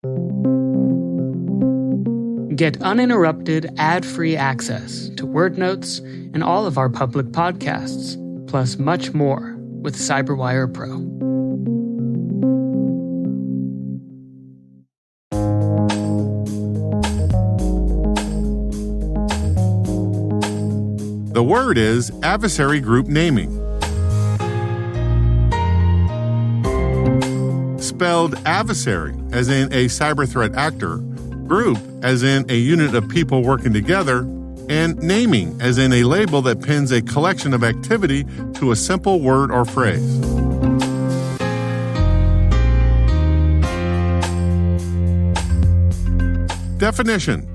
Get uninterrupted, ad-free access to Word Notes and all of our public podcasts, plus much more with CyberWire Pro. The word is adversary group naming. Spelled adversary, as in a cyber threat actor, group, as in a unit of people working together, and naming, as in a label that pins a collection of activity to a simple word or phrase. Definition: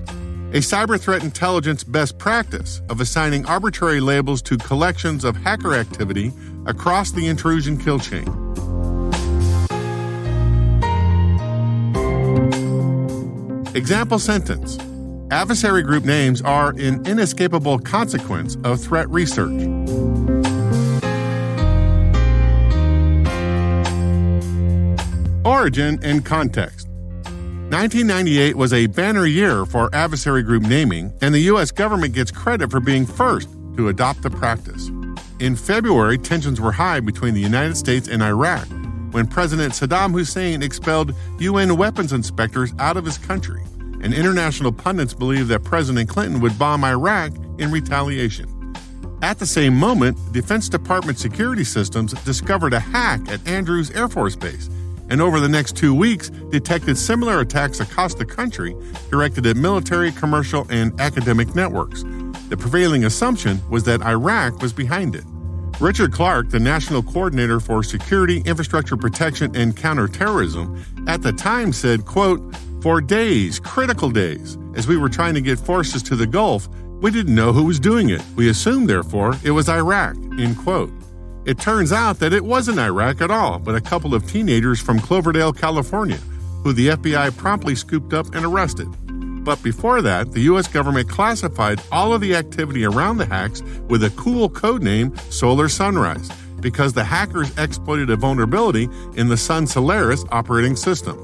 a cyber threat intelligence best practice of assigning arbitrary labels to collections of hacker activity across the intrusion kill chain. Example sentence: adversary group names are an inescapable consequence of threat research. Origin and context. 1998 was a banner year for adversary group naming, and the U.S. government gets credit for being first to adopt the practice. In February, tensions were high between the United States and Iraq when President Saddam Hussein expelled UN weapons inspectors out of his country, and international pundits believed that President Clinton would bomb Iraq in retaliation. At the same moment, Defense Department security systems discovered a hack at Andrews Air Force Base, and over the next 2 weeks detected similar attacks across the country directed at military, commercial, and academic networks. The prevailing assumption was that Iraq was behind it. Richard Clark, the National Coordinator for Security, Infrastructure Protection, and Counterterrorism, at the time said, quote, "For days, critical days, as we were trying to get forces to the Gulf, we didn't know who was doing it. We assumed, therefore, it was Iraq," end quote. It turns out that it wasn't Iraq at all, but a couple of teenagers from Cloverdale, California, who the FBI promptly scooped up and arrested. But before that, the U.S. government classified all of the activity around the hacks with a cool code name, Solar Sunrise, because the hackers exploited a vulnerability in the Sun Solaris operating system.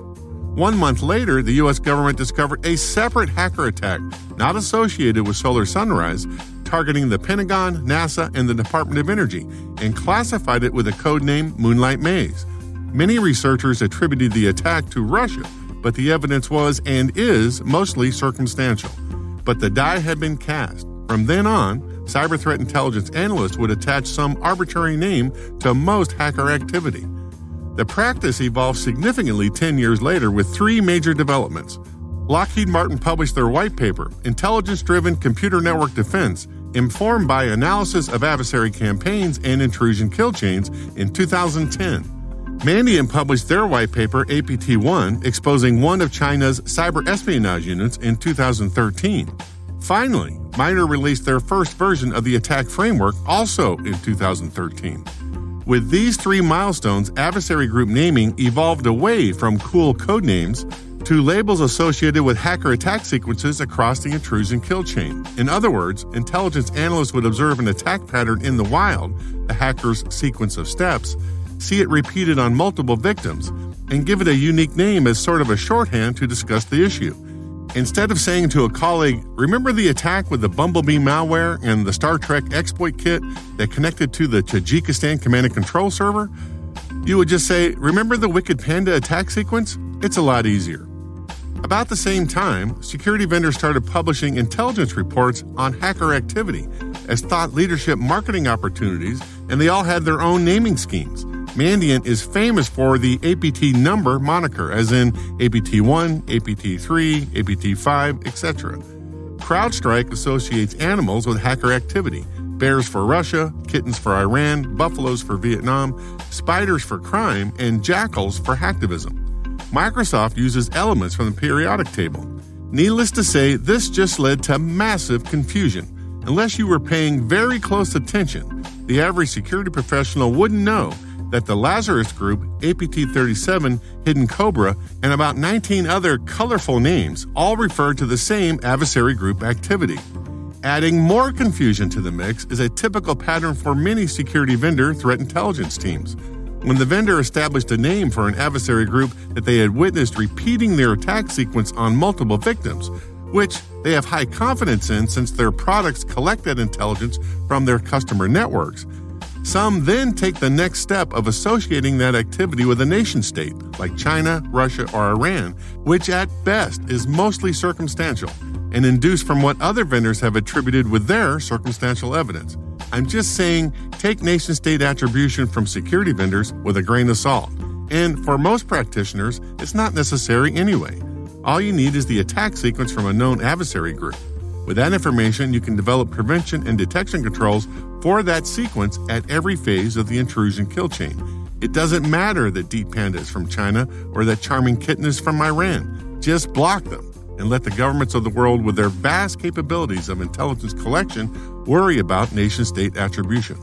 1 month later, the U.S. government discovered a separate hacker attack not associated with Solar Sunrise, targeting the Pentagon, NASA, and the Department of Energy, and classified it with a code name Moonlight Maze. Many researchers attributed the attack to Russia, but the evidence was and is mostly circumstantial. But the die had been cast. From then on, cyber threat intelligence analysts would attach some arbitrary name to most hacker activity. The practice evolved significantly 10 years later with 3 major developments. Lockheed Martin published their white paper, Intelligence-Driven Computer Network Defense, informed by analysis of adversary campaigns and intrusion kill chains in 2010. Mandiant published their white paper, APT-1, exposing one of China's cyber espionage units in 2013. Finally, MITRE released their first version of the attack framework also in 2013. With these 3 milestones, adversary group naming evolved away from cool code names to labels associated with hacker attack sequences across the intrusion kill chain. In other words, intelligence analysts would observe an attack pattern in the wild, the hacker's sequence of steps, see it repeated on multiple victims, and give it a unique name as sort of a shorthand to discuss the issue. Instead of saying to a colleague, "Remember the attack with the Bumblebee malware and the Star Trek exploit kit that connected to the Tajikistan command and control server?" you would just say, "Remember the Wicked Panda attack sequence?" It's a lot easier. About the same time, security vendors started publishing intelligence reports on hacker activity as thought leadership marketing opportunities, and they all had their own naming schemes. Mandiant is famous for the APT number moniker, as in APT-1, APT-3, APT-5, etc. CrowdStrike associates animals with hacker activity. Bears for Russia, kittens for Iran, buffaloes for Vietnam, spiders for crime, and jackals for hacktivism. Microsoft uses elements from the periodic table. Needless to say, this just led to massive confusion. Unless you were paying very close attention, the average security professional wouldn't know that the Lazarus Group, APT-37, Hidden Cobra, and about 19 other colorful names all refer to the same adversary group activity. Adding more confusion to the mix is a typical pattern for many security vendor threat intelligence teams. When the vendor established a name for an adversary group that they had witnessed repeating their attack sequence on multiple victims, which they have high confidence in since their products collect that intelligence from their customer networks, some then take the next step of associating that activity with a nation-state like China, Russia, or Iran, which at best is mostly circumstantial and induced from what other vendors have attributed with their circumstantial evidence. I'm just saying, take nation-state attribution from security vendors with a grain of salt. And for most practitioners, it's not necessary anyway. All you need is the attack sequence from a known adversary group. With that information, you can develop prevention and detection controls for that sequence at every phase of the intrusion kill chain. It doesn't matter that Deep Panda is from China or that Charming Kitten is from Iran. Just block them and let the governments of the world with their vast capabilities of intelligence collection worry about nation-state attribution.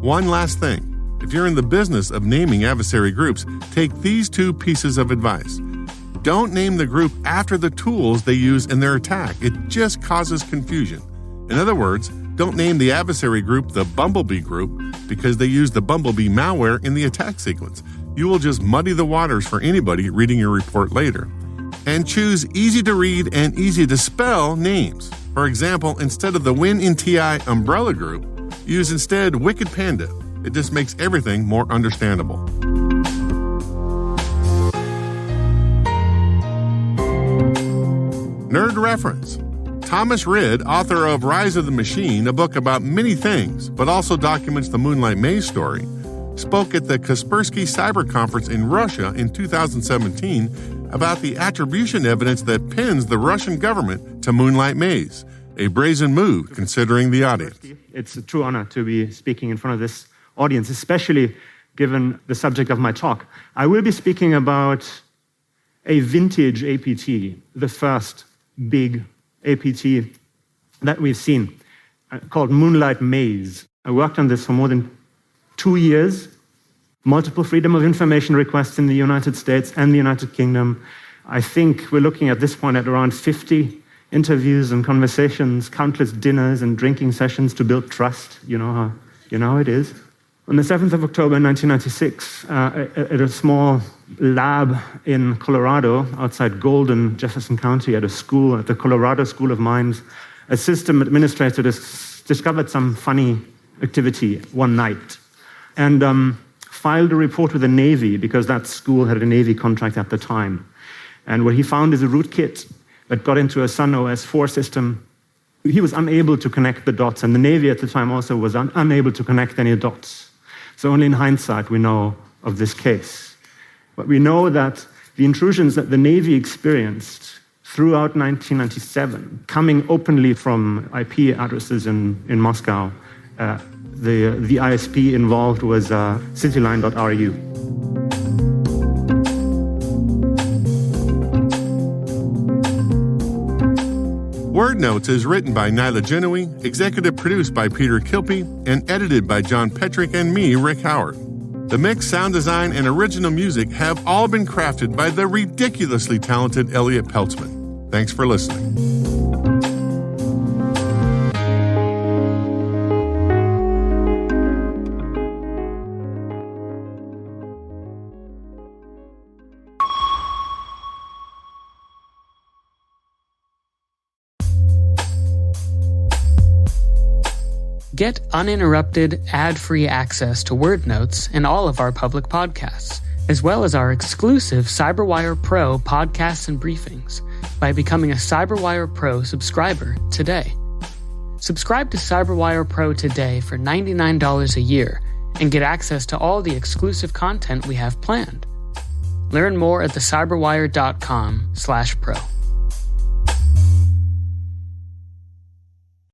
One last thing. If you're in the business of naming adversary groups, take these two pieces of advice. Don't name the group after the tools they use in their attack. It just causes confusion. In other words, don't name the adversary group the Bumblebee group because they use the Bumblebee malware in the attack sequence. You will just muddy the waters for anybody reading your report later. And choose easy-to-read and easy-to-spell names. For example, instead of the WinNTI umbrella group, use instead Wicked Panda. It just makes everything more understandable. Nerd reference. Thomas Rid, author of Rise of the Machine, a book about many things, but also documents the Moonlight Maze story, spoke at the Kaspersky Cyber Conference in Russia in 2017 about the attribution evidence that pins the Russian government to Moonlight Maze, a brazen move considering the audience. It's a true honor to be speaking in front of this audience, especially given the subject of my talk. I will be speaking about a vintage APT, the first big APT that we've seen, called Moonlight Maze. I worked on this for more than 2 years, multiple Freedom of Information requests in the United States and the United Kingdom. I think we're looking at this point at around 50 interviews and conversations, countless dinners and drinking sessions to build trust. You know how it is. On the 7th of October 1996, at a small lab in Colorado, outside Golden, Jefferson County, at a school, at the Colorado School of Mines, a system administrator discovered some funny activity one night and filed a report with the Navy, because that school had a Navy contract at the time. And what he found is a rootkit that got into a Sun OS 4 system. He was unable to connect the dots, and the Navy at the time also was unable to connect any dots. So only in hindsight we know of this case. But we know that the intrusions that the Navy experienced throughout 1997, coming openly from IP addresses in Moscow, the ISP involved was cityline.ru. Word Notes is written by Nyla Genoe, executive produced by Peter Kilpie, and edited by John Petrick and me, Rick Howard. The mix, sound design, and original music have all been crafted by the ridiculously talented Elliot Peltzman. Thanks for listening. Get uninterrupted, ad-free access to Word Notes and all of our public podcasts, as well as our exclusive CyberWire Pro podcasts and briefings by becoming a CyberWire Pro subscriber today. Subscribe to CyberWire Pro today for $99 a year and get access to all the exclusive content we have planned. Learn more at thecyberwire.com/pro.